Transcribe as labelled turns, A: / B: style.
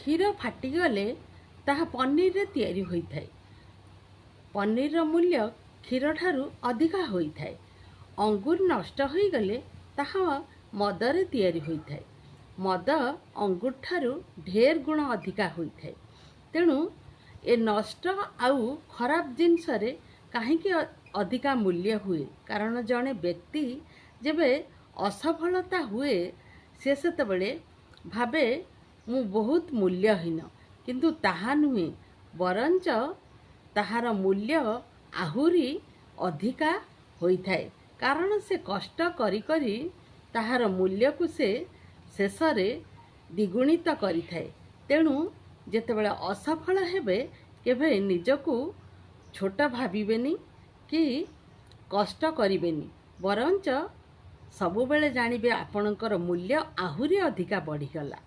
A: क्षीर फाटिगले ताहा पनीर रे तैयारी होइथाय। पनीर रो मूल्य क्षीर ठारू अधिका होइथाय। अंगूर नष्ट होइगले ताहा मद रे तैयारी होइथाय। मद अंगूर ठारू ढेर गुण अधिका होइथाय। तेणु ए नष्ट आउ खराब जिनस रे काहेकि अधिका मूल्य हुए, कारण जड़े व्यक्ति जेबे असफलता हुए से सेतबेले भावे मु बहुत मूल्यहीन, किंतु ताहा नुहे, बरंच ताहार मूल्य आहुरी अधिका होइथाय, कारण से कष्ट करी करी ताहार मूल्य को से शेष रे द्विगुणित करिथाय। तेणु जेतेबेले असफल हेबे केबे निजकू छोट भाबिबेनी कि कष्ट करिबेनी, बरंच सबुबेले जानिबे आपणकर मूल्य आहुरी अधिका बढ़ीगला।